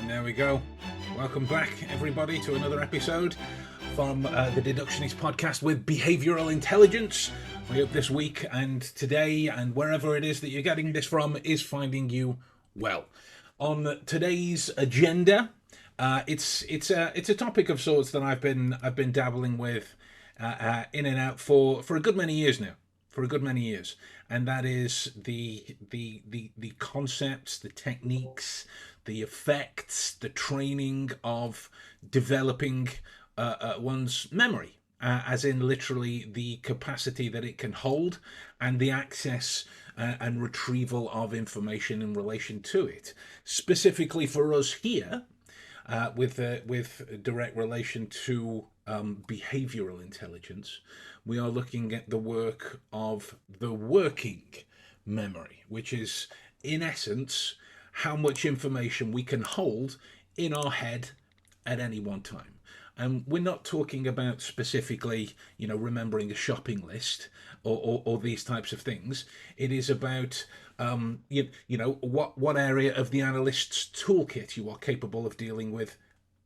There we go. Welcome back, everybody, to another episode from the Deductionist podcast with behavioural intelligence. We hope this week and today and wherever it is that you're getting this from is finding you well. On today's agenda, it's a topic of sorts that I've been dabbling with in and out for a good many years now. For a good many years, and that is the concepts, the techniques, the effects, the training of developing one's memory, as in literally the capacity that it can hold and the access and retrieval of information in relation to it. Specifically for us here, with direct relation to behavioral intelligence, we are looking at the work of the working memory, which is, in essence, how much information we can hold in our head at any one time. And we're not talking about specifically, remembering a shopping list or these types of things. It is about, what area of the analyst's toolkit you are capable of dealing with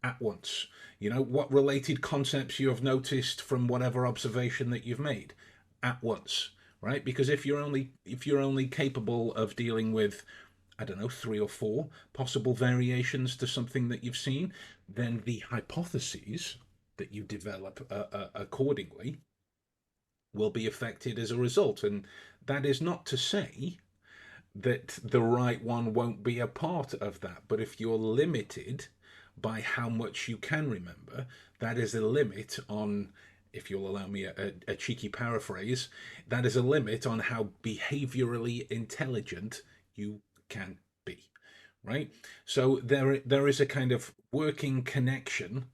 at once. What related concepts you have noticed from whatever observation that you've made at once, right? Because if you're only capable of dealing with, I don't know, 3 or 4 possible variations to something that you've seen, then the hypotheses that you develop accordingly will be affected as a result. And that is not to say that the right one won't be a part of that. But if you're limited by how much you can remember, that is a limit on, if you'll allow me a cheeky paraphrase, that is a limit on how behaviorally intelligent you can be, right? So there is a kind of working connection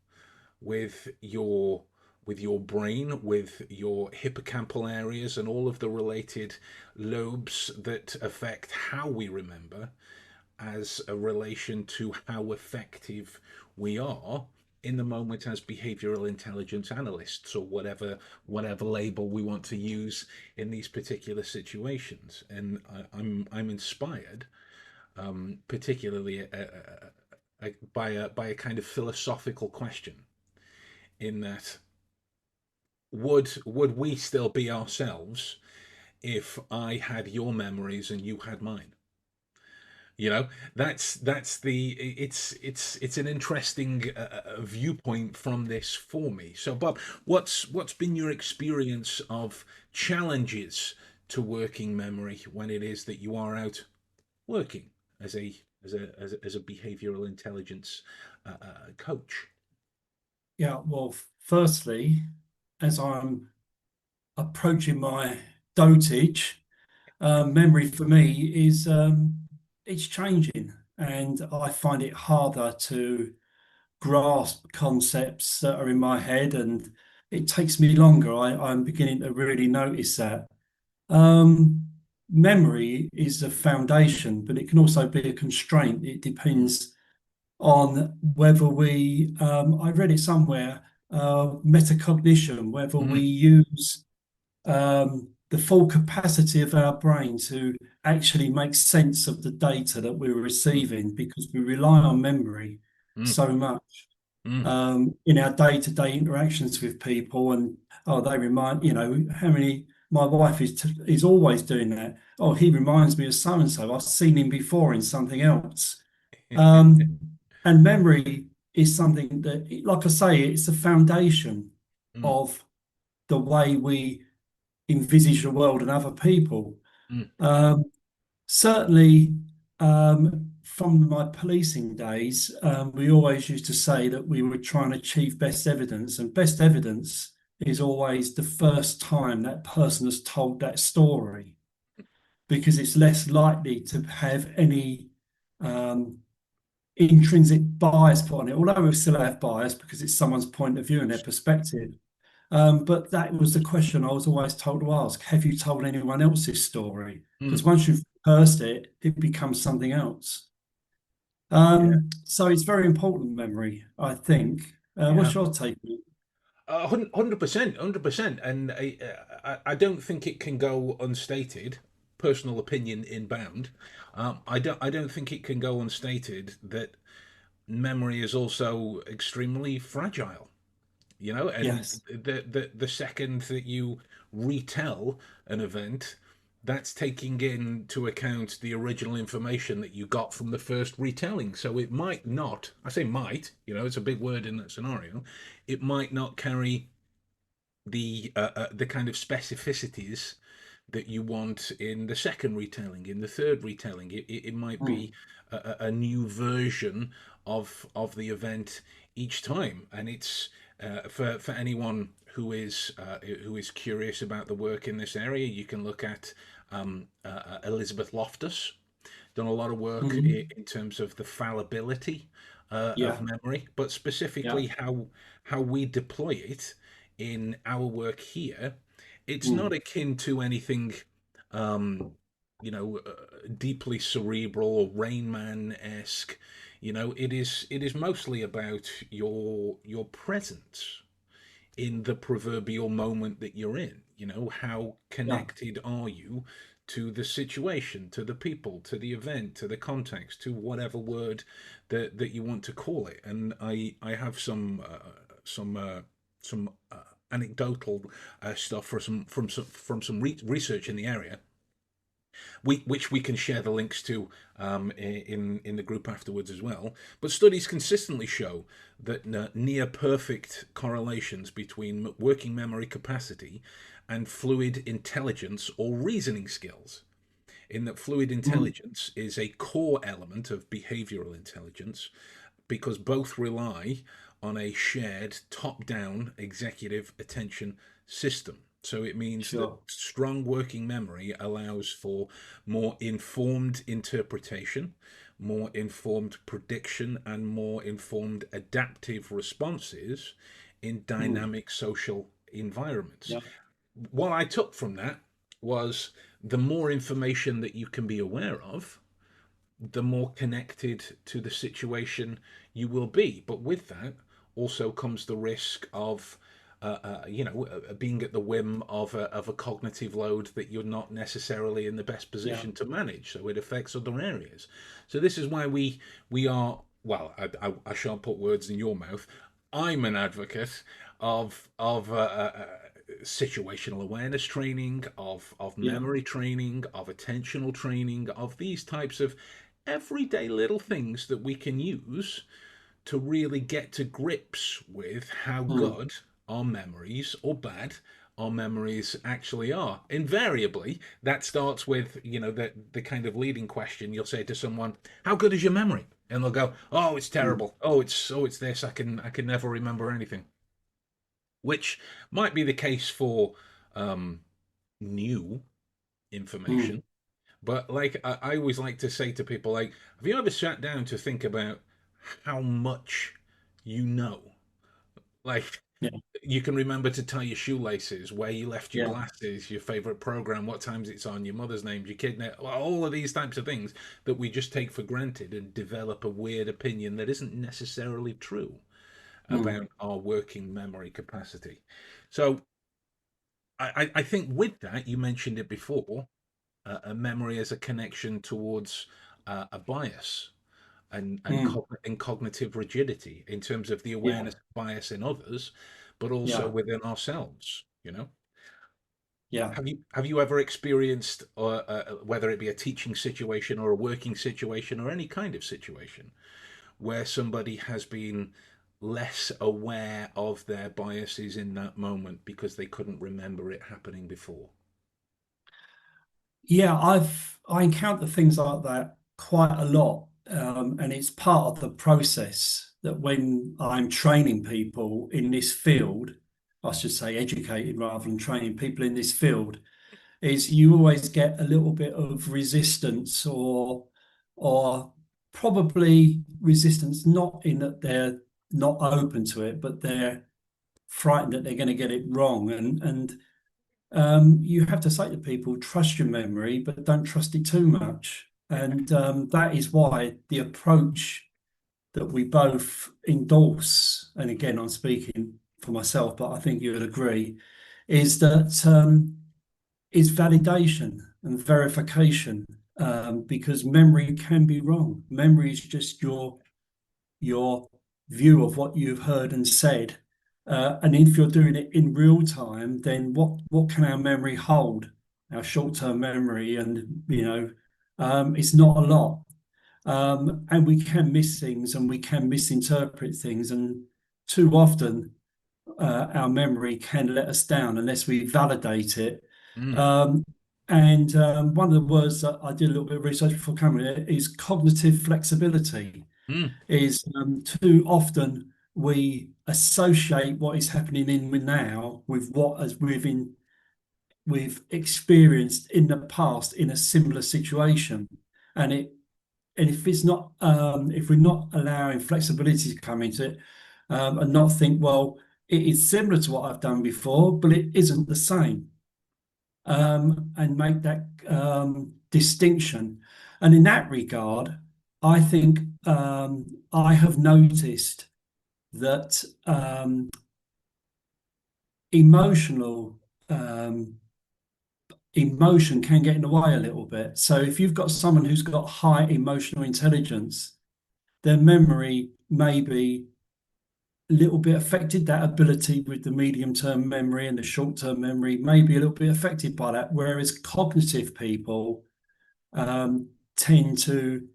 with your brain, with your hippocampal areas and all of the related lobes that affect how we remember, as a relation to how effective we are in the moment as behavioral intelligence analysts, or whatever label we want to use in these particular situations. And I'm inspired, particularly by a kind of philosophical question, in that would we still be ourselves if I had your memories and you had mine? That's the it's an interesting viewpoint from this for me. So, Bob, what's been your experience of challenges to working memory when it is that you are out working as a behavioral intelligence coach? Yeah, well, firstly, as I'm approaching my dotage, memory for me is it's changing, and I find it harder to grasp concepts that are in my head, and it takes me longer. I'm beginning to really notice that. Um, Memory is a foundation, but it can also be a constraint. It Mm, depends on whether I read it somewhere, metacognition, whether we mm, use the full capacity of our brain to actually make sense of the data that we're mm, receiving, because we rely on memory mm, so much mm. in our day-to-day interactions with people. And they remind, how many. My wife is always doing that. Oh, he reminds me of so and so. I've seen him before in something else. Um, and memory is something that, like I say, it's the foundation Mm, of the way we envisage the world and other people. mm, Um, Certainly, from my policing days, we always used to say that we were trying to achieve best evidence, and best evidence is always the first time that person has told that story, because it's less likely to have any um, intrinsic bias put on it, although we still have bias because it's someone's point of view and their perspective. But that was the question I was always told to ask: have you told anyone else's story? Because mm. once you've rehearsed it, it becomes something else. Yeah, So it's very important, memory, I think. yeah. What's your take on it? 100%, 100%, and I don't think it can go unstated. Personal opinion inbound. I don't think it can go unstated that memory is also extremely fragile, you know, and Yes. the second that you retell an event, that's taking into account the original information that you got from the first retelling. So it might not, I say might, you know, it's a big word in that scenario, it might not carry the kind of specificities that you want in the second retelling, in the third retelling. It might be Mm. a new version of the event each time, and it's for anyone who is curious about the work in this area. You can look at Elizabeth Loftus, done a lot of work Mhm. in terms of the fallibility of Yeah. memory, but Yeah. specifically how we deploy it in our work here. It's not Mm. akin to anything, um, deeply cerebral or Rain Man esque. You know, it is mostly about your presence in the proverbial moment that you're in. You know, how Yeah. connected are you to the situation, to the people, to the event, to the context, to whatever word that you want to call it. And I have some some anecdotal stuff for some research in the area, which we can share the links to in the group afterwards as well. But studies consistently show that near perfect correlations between working memory capacity and fluid intelligence or reasoning skills. In that fluid Mm. intelligence is a core element of behavioral intelligence, because both rely on a shared top down executive attention system. So it means that Sure. strong working memory allows for more informed interpretation, more informed prediction, and more informed adaptive responses in Mm. dynamic social environments. Yeah. What I took from that was the more information that you can be aware of, the more connected to the situation you will be. But with that also comes the risk of, being at the whim of a cognitive load that you're not necessarily in the best Yeah. position to manage. So it affects other areas. So this is why we are. Well, I shan't put words in your mouth. I'm an advocate of situational awareness training, of Yeah. memory training, of attentional training, of these types of everyday little things that we can use to really get to grips with how Mm. good our memories or bad our memories actually are. Invariably, that starts with, the kind of leading question. You'll say to someone, "How good is your memory?" And they'll go, "Oh, it's Mm. terrible. Oh, it's this. I can never remember anything." Which might be the case for um, new Mm. information. But like I always like to say to people, like, have you ever sat down to think about how much you know? Like, Yeah. you can remember to tie your shoelaces, where you left your Yeah. glasses, your favorite program, what times it's on, your mother's name, your kid name, all of these types of things that we just take for granted and develop a weird opinion that isn't necessarily true Mm. about our working memory capacity. So I think with that, you mentioned it before, a memory as a connection towards a bias Mm. and cognitive rigidity in terms of the Yeah. awareness of bias in others, but also Yeah. within ourselves. You know, Yeah. have you ever experienced, whether it be a teaching situation or a working situation or any kind of situation, where somebody has been less aware of their biases in that moment because they couldn't remember it happening before? Yeah, I encounter things like that quite a lot, and it's part of the process that when I'm training people in this field, I should say educating rather than training people in this field, is you always get a little bit of resistance or probably resistance, not in that they're not open to it, but they're frightened that they're going to get it wrong, and you have to say to people, trust your memory, but don't trust it too much. And that is why the approach that we both endorse, and again, I'm speaking for myself, but I think you would agree, is that is validation and verification, because memory can be wrong. Memory is just your your view of what you've heard and said. And if you're doing it in real time, then what can our memory hold? Our short-term memory, and it's not a lot. And we can miss things and we can misinterpret things. And too often, our memory can let us down unless we validate it. Mm, Um, and one of the words that I did a little bit of research before coming here is cognitive flexibility. mm, Is too often we associate what is happening in the now with what as we've experienced in the past in a similar situation, and it and if it's not if we're not allowing flexibility to come into it, and not think, well, it is similar to what I've done before, but it isn't the same, and make that distinction. And in that regard, I think I have noticed that emotional um, emotion can get in the way a little bit. So if you've got someone who's got high emotional intelligence, their memory may be a little bit affected. That ability with the medium term memory and the short term memory may be a little bit affected by that. Whereas cognitive people tend to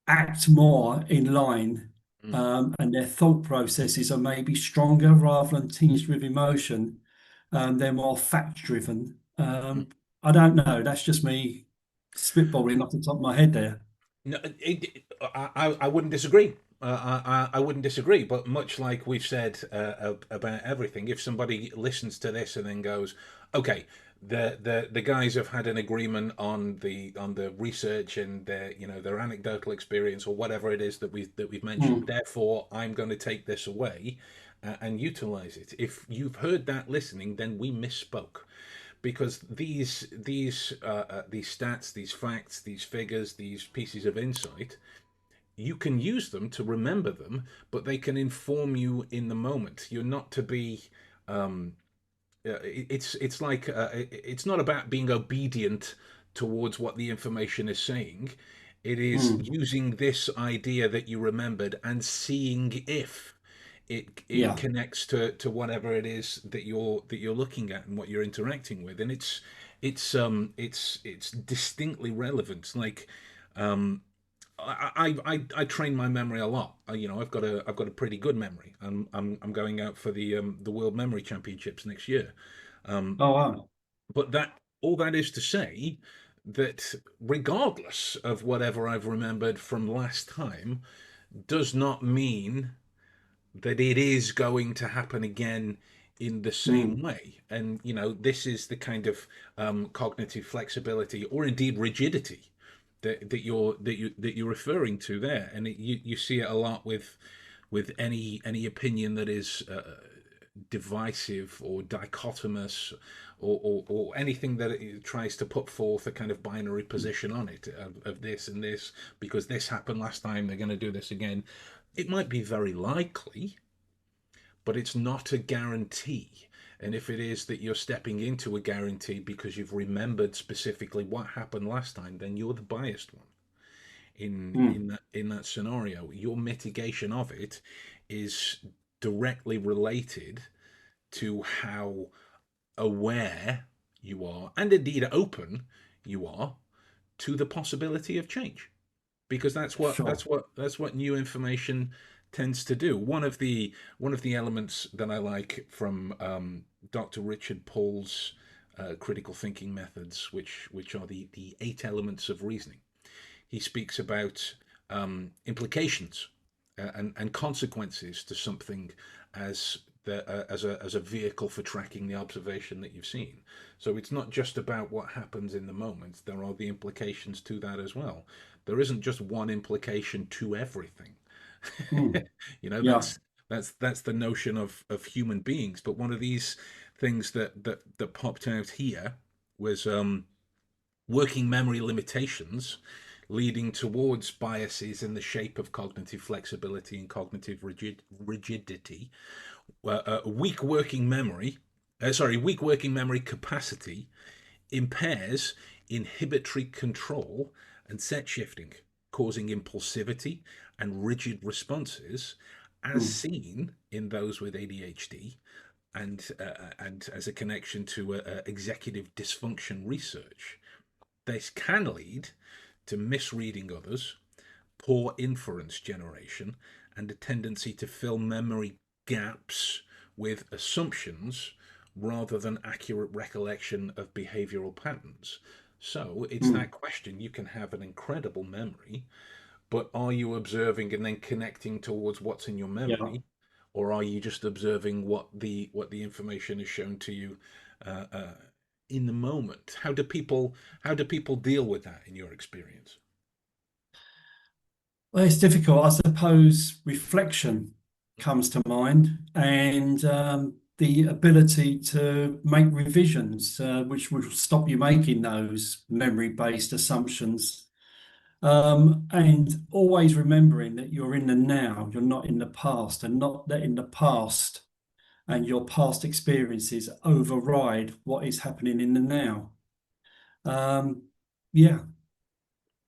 act more in line, mm, and their thought processes are maybe stronger rather than tinged with emotion. They're more fact driven. mm. I don't know. That's just me spitballing off the top of my head there. No, I wouldn't disagree. I wouldn't disagree. But much like we've said about everything, if somebody listens to this and then goes, "Okay, the guys have had an agreement on the research and their their anecdotal experience or whatever it is that we've mentioned. Mm, Therefore, I'm going to take this away and utilize it." If you've heard that listening, then we misspoke because these stats, these facts, these figures, these pieces of insight, you can use them to remember them, but they can inform you in the moment. You're not to be. It's like it's not about being obedient towards what the information is saying. It is mm, using this idea that you remembered and seeing if it yeah. connects to whatever it is that you're looking at and what you're interacting with, and it's distinctly relevant. Like I train my memory a lot. I've got a pretty good memory. I'm going out for the World Memory Championships next year. Oh, wow. But that all that is to say that regardless of whatever I've remembered from last time, does not mean that it is going to happen again in the same Mm, way. And this is the kind of cognitive flexibility or indeed rigidity that you're referring to there. And you see it a lot with any opinion that is divisive or dichotomous, or anything that it tries to put forth a kind of binary position on it of this and this, because this happened last time, they're going to do this again. It might be very likely, but it's not a guarantee. And if it is that you're stepping into a guarantee because you've remembered specifically what happened last time, then you're the biased one in mm, in that in that scenario. Your mitigation of it is directly related to how aware you are, and indeed open you are, to the possibility of change, because sure. that's what new information tends to do. One of the elements that I like from Dr. Richard Paul's critical thinking methods, which are the 8 elements of reasoning. He speaks about implications and consequences to something as as a vehicle for tracking the observation that you've seen. So it's not just about what happens in the moment. There are the implications to that as well. There isn't just one implication to everything. Mm, you know, yeah. that's the notion of human beings. But one of these things that popped out here was working memory limitations leading towards biases in the shape of cognitive flexibility and cognitive rigidity. Weak working memory capacity impairs inhibitory control and set shifting, causing impulsivity and rigid responses, as mm, seen in those with ADHD, and as a connection to executive dysfunction research. This can lead to misreading others, poor inference generation, and a tendency to fill memory gaps with assumptions rather than accurate recollection of behavioral patterns. So it's mm. that question. You can have an incredible memory, but are you observing and then connecting towards what's in your Yeah. memory, or are you just observing what the information is shown to you uh, uh, in the moment? How do people deal with that in your experience? Well, it's difficult. I suppose reflection comes to mind, and the ability to make revisions, which will stop you making those memory-based assumptions. And always remembering that you're in the now, you're not in the past, and not letting the past and your past experiences override what is happening in the now. Um, yeah.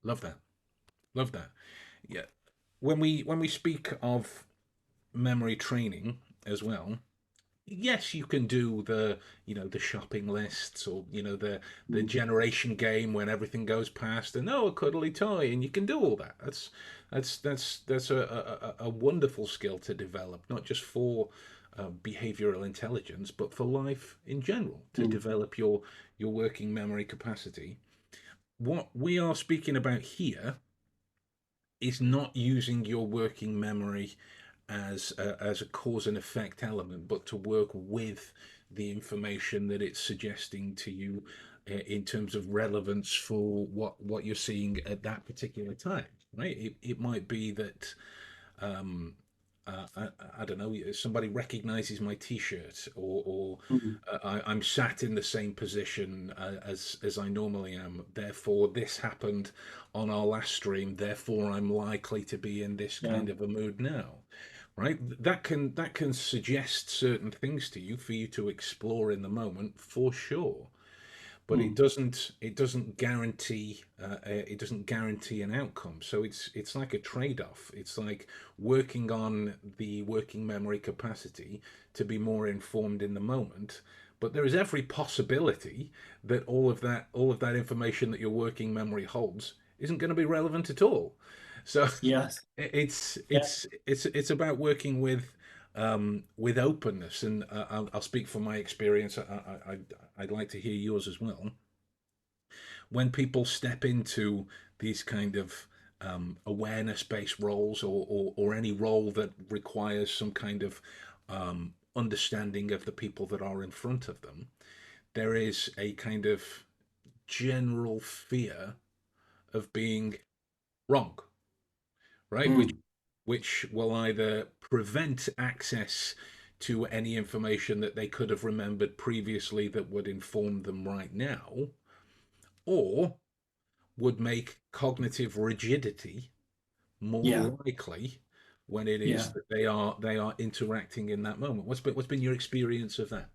Love that. Love that. Yeah. When we speak of memory training as well, yes, you can do the shopping lists, or the Mm, generation game when everything goes past and a cuddly toy, and you can do all that. That's a wonderful skill to develop, not just for behavioral intelligence, but for life in general, to mm, develop your working memory capacity. What we are speaking about here is not using your working memory as a cause and effect element, but to work with the information that it's suggesting to you in terms of relevance for what you're seeing at that particular time. Right? It might be that um, I don't know, somebody recognizes my T-shirt, or mm. I'm sat in the same position as I normally am. Therefore, this happened on our last stream. Therefore, I'm likely to be in this Yeah. kind of a mood now. Right? That can suggest certain things to you for you to explore in the moment, for sure, but it Mm. doesn't it doesn't guarantee it doesn't guarantee an outcome. So it's like a trade-off. It's like working on the working memory capacity to be more informed in the moment, but there is every possibility that all of that information that your working memory holds isn't going to be relevant at all. So Yes. it's Yeah. it's it's about working with openness, and I'll speak from my experience. I'd like to hear yours as well. When people step into these kind of awareness-based roles, or any role that requires some kind of understanding of the people that are in front of them, there is a kind of general fear of being wrong, right? which Mm. which will either prevent access to any information that they could have remembered previously that would inform them right now, or would make cognitive rigidity Yeah. more likely when it is Yeah. that they are interacting in that moment. What's been your experience of that?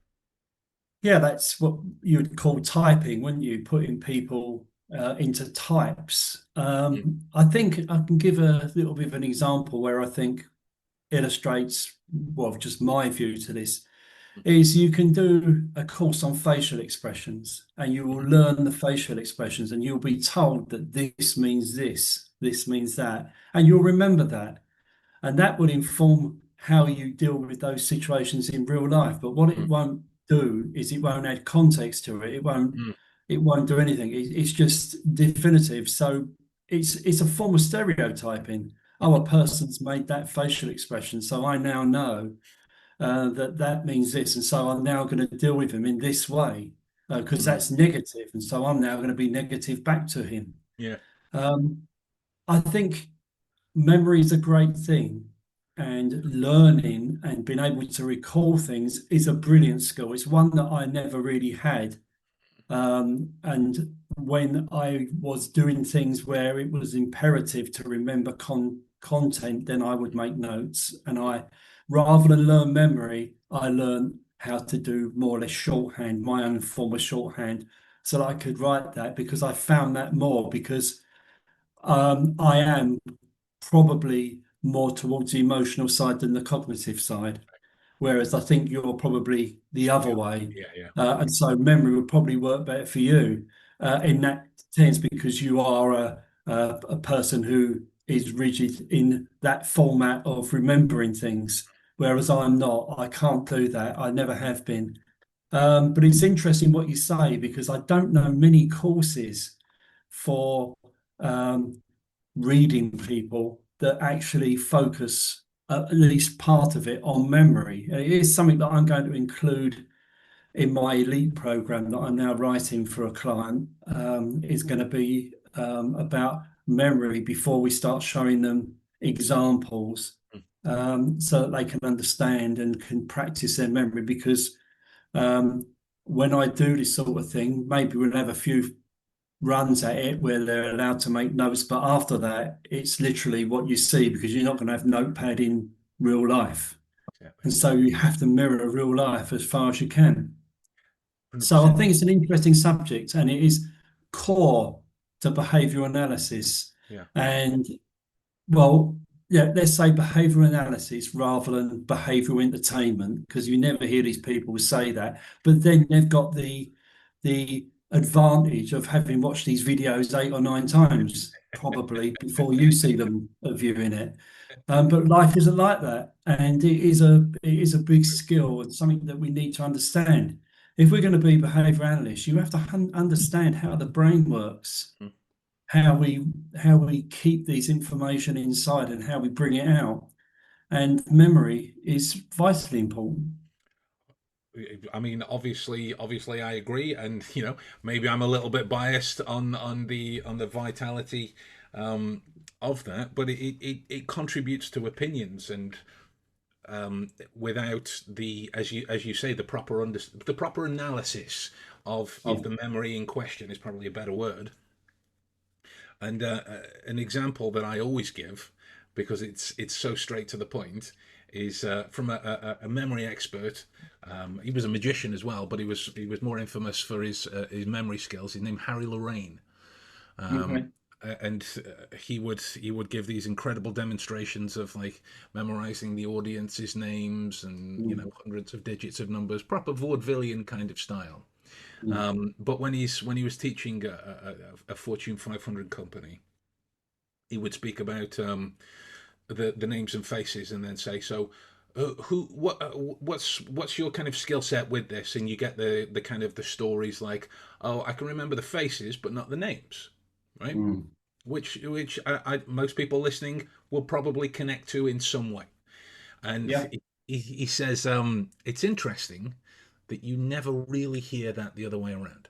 Yeah, that's what you'd call typing, wouldn't you? Putting people into types. Mm, I think I can give a little bit of an example where I think illustrates, well, just my view to this, is you can do a course on facial expressions and you will mhm, learn the facial expressions and you'll be told that this means this means that, and you'll remember that. And that would inform how you deal with those situations in real life. But what it mm, won't do is it won't add context to it. mm, It won't do anything. It's just definitive. So it's a form of stereotyping. Oh, a mhm, person's made that facial expression, so I now know that that means this, and so I'm now going to deal with him in this way because mm. that's negative, and so I'm now going to be negative back to him. Yeah. Um, I think memory is a great thing, and learning and being able to recall things is a brilliant skill. It's one that I never really had. And when I was doing things where it was imperative to remember content, then I would make notes. And rather than learn memory, I learned how to do more or less shorthand, my own form of shorthand, so that I could write that because I found that more because I am probably more towards the emotional side than the cognitive side, whereas I think you're probably the other Yeah, way. yeah, yeah, And so memory would probably work better for you in that sense because you are a person who is rigid in that format of remembering things, whereas I'm not. I can't do that. I never have been. But it's interesting what you say because I don't know many courses for um, reading people that actually focus at least part of it on memory. It is something that I'm going to include in my elite program that I'm now writing for a client. Is going to be about memory before we start showing them examples mm, so that they can understand and can practice their memory because um, when I do this sort of thing, maybe we'll have a few runs at it where they're allowed to make notes, but after that, it's literally what you see because you're not going to have notepad in real life. exactly. And so you have to mirror real life as far as you can. So I 100%. think it's an interesting subject and it is core to behavioral analysis. Yeah. And well, yeah, let's say behavioral analysis rather than behavioral entertainment, because you never hear these people say that. But then they've got the advantage of having watched these videos 8 or 9 times, probably before you see them viewing it. But life isn't like that, and it is a big skill and something that we need to understand. If we're going to be behavioral analysts, you have to understand how the brain works, Mm. how we keep these information inside and how we bring it out. And memory is vitally important. I mean, obviously, I agree, and maybe I'm a little bit biased on the vitality of that, but it contributes to opinions, and without the, as you say, the proper analysis of Yeah. the memory in question is probably a better word. And an example that I always give, because it's so straight to the point, is from a memory expert. He was a magician as well, but he was more infamous for his memory skills. His name Harry Lorraine, Okay. and he would give these incredible demonstrations of like memorizing the audience's names and Mm, hundreds of digits of numbers, proper vaudevillian kind of style. mm, But when he was teaching a Fortune 500 company, he would speak about the names and faces, and then say, "So, what's your kind of skill set with this?" And you get the kind of the stories like, "Oh, I can remember the faces, but not the names," right? mm. Which most people listening will probably connect to in some way. And Yeah, he says, it's interesting that you never really hear that the other way around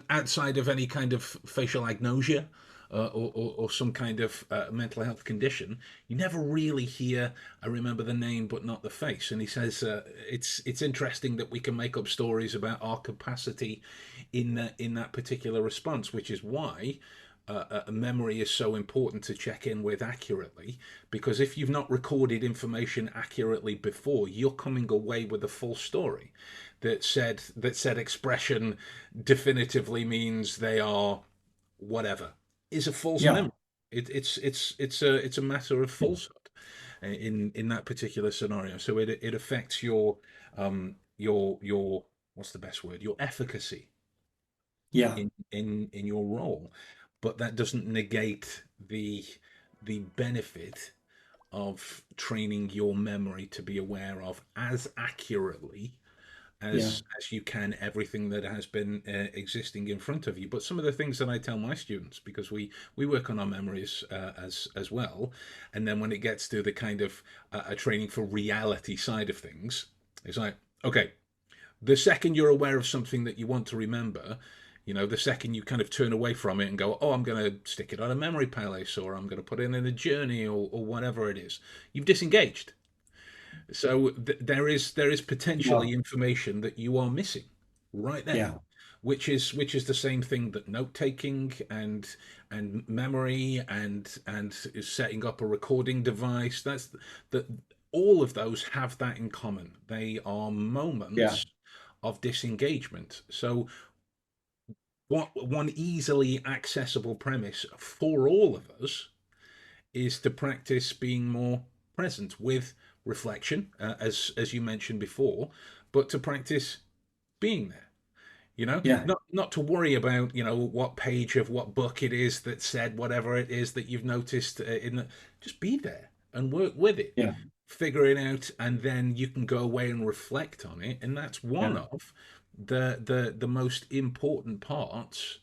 outside of any kind of facial agnosia or some kind of mental health condition, you never really hear "I remember the name but not the face." And he says it's interesting that we can make up stories about our capacity in that particular response, which is why. A memory is so important to check in with accurately, because if you've not recorded information accurately before, you're coming away with a full story that said expression definitively means they are whatever is a false yeah, memory. It's a matter of falsehood in that particular scenario. So it affects your what's the best word? Your efficacy yeah, in your role, but that doesn't negate the benefit of training your memory to be aware of as accurately yeah, as you can everything that has been existing in front of you. But some of the things that I tell my students, because we work on our memories as well, and then when it gets to the kind of a training for reality side of things, it's like, okay, the second you're aware of something that you want to remember, the second you kind of turn away from it and go, "Oh, I'm going to stick it on a memory palace, or I'm going to put it in a journey, or whatever it is," you've disengaged. So there is yeah, potentially information that you are missing right there, yeah, which is the same thing that note taking and memory and setting up a recording device. That's that. All of those have that in common. They are yeah, moments of disengagement. So one easily accessible premise for all of us is to practice being more present with reflection, as you mentioned before, but to practice being there. Yeah, Not to worry about what page of what book it is that said whatever it is that you've noticed just be there and work with it, yeah, figure it out, and then you can go away and reflect on it. And that's one yeah, of the most important parts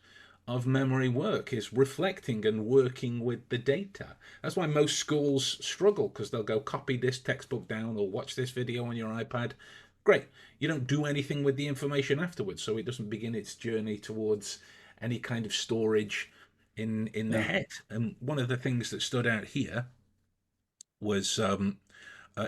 of memory work, is reflecting and working with the data. That's why most schools struggle, because they'll go copy this textbook down or watch this video on your iPad. Great. You don't do anything with the information afterwards, so it doesn't begin its journey towards any kind of storage in the yeah. head. And one of the things that stood out here was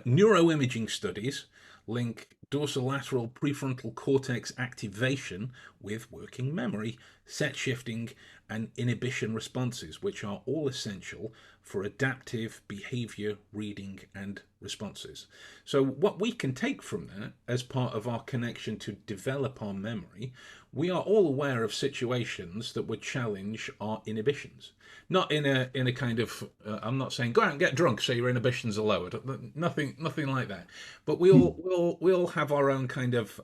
neuroimaging studies link dorsolateral prefrontal cortex activation with working memory, set shifting, and inhibition responses, which are all essential for adaptive behavior reading and responses. So, what we can take from that as part of our connection to develop our memory, we are all aware of situations that would challenge our inhibitions. Not in a kind of I'm not saying go out and get drunk so your inhibitions are lowered. Nothing like that. But Mm. we all have our own kind of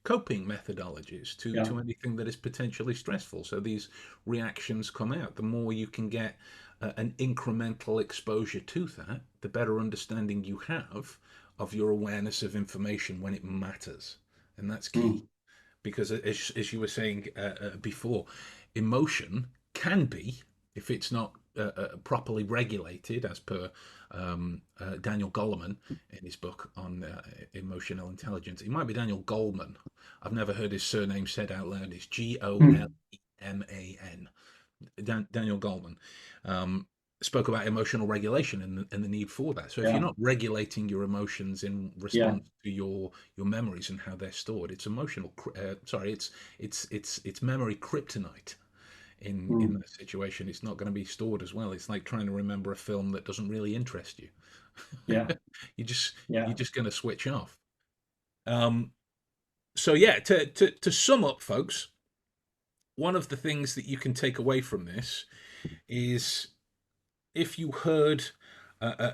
coping methodologies Yeah, to anything that is potentially stressful. So these reactions come out. The more you can get an incremental exposure to that, the better understanding you have of your awareness of information when it matters, and that's key. mm. Because as you were saying before, emotion can be, if it's not properly regulated, as per Daniel Goleman in his book on emotional intelligence. It might be Daniel Goleman. I've never heard his surname said out loud. It's Mm. Goleman. Daniel Goleman um, spoke about emotional regulation and the need for that. So if you're Yeah, not regulating your emotions in yeah, response to your memories and how they're stored, it's emotional. Sorry, it's memory kryptonite. In mm. that situation, it's not going to be stored as well. It's like trying to remember a film that doesn't really interest you. Yeah, you just yeah. you're just going to switch off. Um, so yeah, to sum up, folks, one of the things that you can take away from this is, if you heard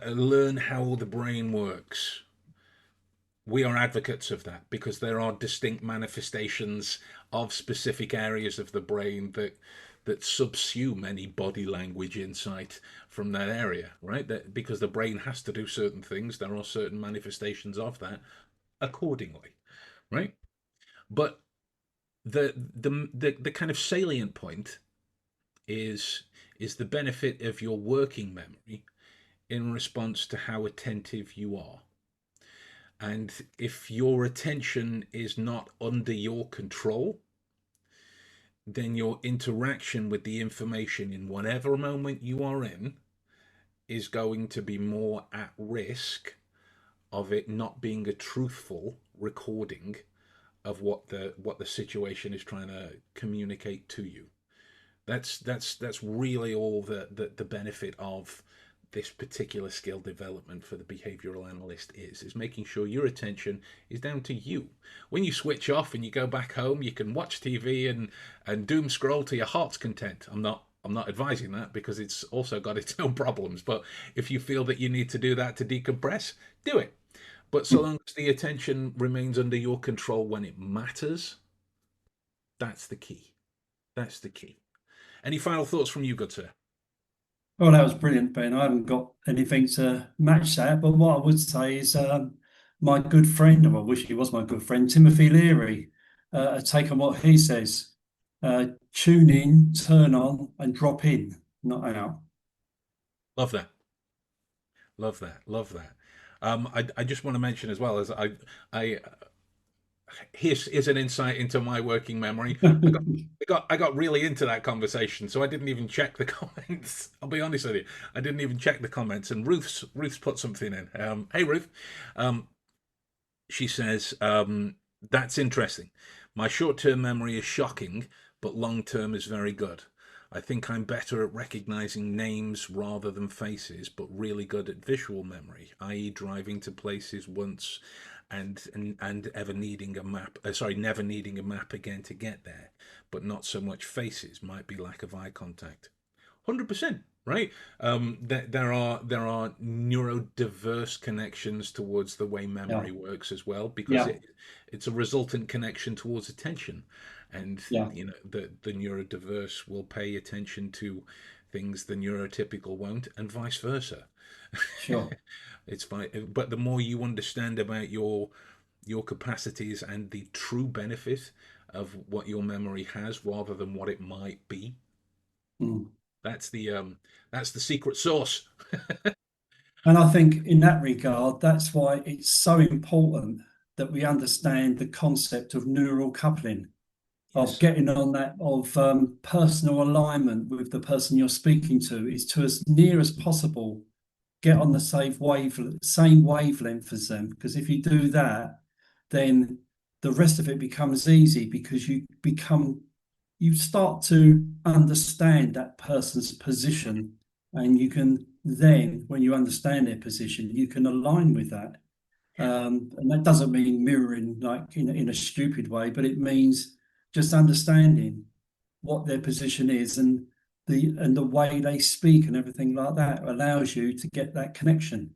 learn how the brain works, we are advocates of that, because there are distinct manifestations of specific areas of the brain that subsume any body language insight from that area, right? That because the brain has to do certain things, there are certain manifestations of that accordingly, right? But the kind of salient point is the benefit of your working memory in response to how attentive you are. And if your attention is not under your control, then your interaction with the information in whatever moment you are in is going to be more at risk of it not being a truthful recording of what the situation is trying to communicate to you. That's really all the benefit of this particular skill development for the behavioral analyst is making sure your attention is down to you. When you switch off and you go back home, you can watch TV and doom scroll to your heart's content. I'm not advising that, because it's also got its own problems. But if you feel that you need to do that to decompress, do it. But so Mm. long as the attention remains under your control when it matters, that's the key. That's the key. Any final thoughts from you, good sir? Well, that was brilliant, Ben. I haven't got anything to match that, but what I would say is my good friend, or I wish he was my good friend, Timothy Leary, take on what he says. Tune in, turn on, and drop in, not out. Love that. Love that. Love that. I just want to mention as well, as I here's an insight into my working memory. I got really into that conversation, so I didn't even check the comments. I'll be honest with you, I didn't even check the comments. And Ruth's put something in. Hey Ruth, um, she says, that's interesting. My short term memory is shocking, but long term is very good. I think I'm better at recognizing names rather than faces, but really good at visual memory, i.e., driving to places once and ever needing a map. Sorry, never needing a map again to get there, but not so much faces. Might be lack of eye contact. 100%, right? There are neurodiverse connections towards the way Yeah, memory works as well, because yeah, it's a resultant connection towards attention, and yeah, the neurodiverse will pay attention to things the neurotypical won't, and vice versa. sure. It's fine, but the more you understand about your capacities and the true benefit of what your memory has, rather than what it might be, Mm. that's the secret sauce. And I think in that regard, that's why it's so important that we understand the concept of neural coupling, of Yes, getting on that, of personal alignment with the person you're speaking to, is to as near as possible get on the same wavelength as them. Because if you do that, then the rest of it becomes easy because you start to understand that person's position, and you can then, when you understand their position, you can align with that. And that doesn't mean mirroring like in a stupid way, but it means just understanding what their position is, and the way they speak and everything like that allows you to get that connection.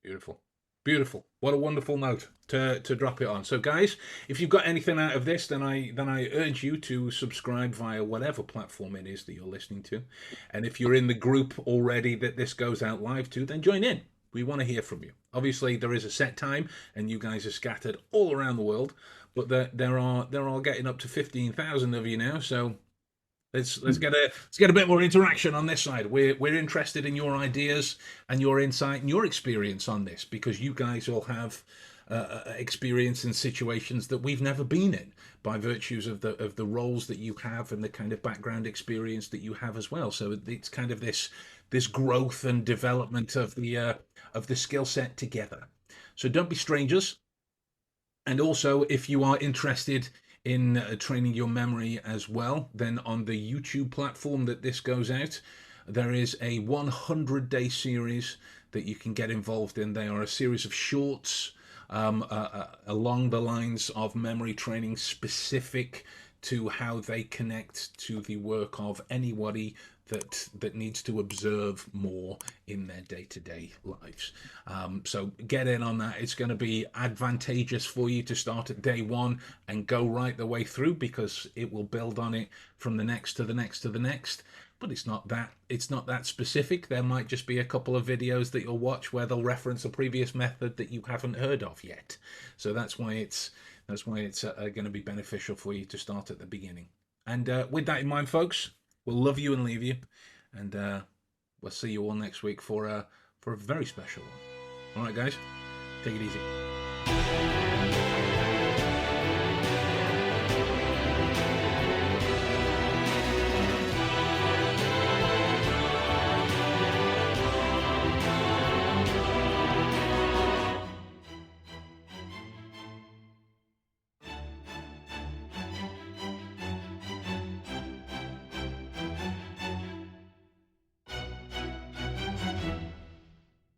beautiful, beautiful. What a wonderful note to drop it on. So, guys, if you've got anything out of this, then I urge you to subscribe via whatever platform it is that you're listening to, and if you're in the group already that this goes out live to, then join in. We want to hear from you. Obviously, there is a set time, and you guys are scattered all around the world, but there are getting up to 15,000 of you now. So let's get a bit more interaction on this side. We're interested in your ideas and your insight and your experience on this, because you guys all have experience in situations that we've never been in, by virtues of the roles that you have and the kind of background experience that you have as well. So it's kind of this growth and development of the skill set together. So don't be strangers. And also, if you are interested in training your memory as well, then on the YouTube platform that this goes out, there is a 100-day series that you can get involved in. They are a series of shorts along the lines of memory training, specific to how they connect to the work of anybody that needs to observe more in their day-to-day lives. So get in on that. It's going to be advantageous for you to start at day one and go right the way through, because it will build on it from the next to the next to the next. But it's not that specific. There might just be a couple of videos that you'll watch where they'll reference a previous method that you haven't heard of yet. So that's why it's going to be beneficial for you to start at the beginning. And with that in mind, folks, we'll love you and leave you, and we'll see you all next week for a very special one. All right, guys, take it easy.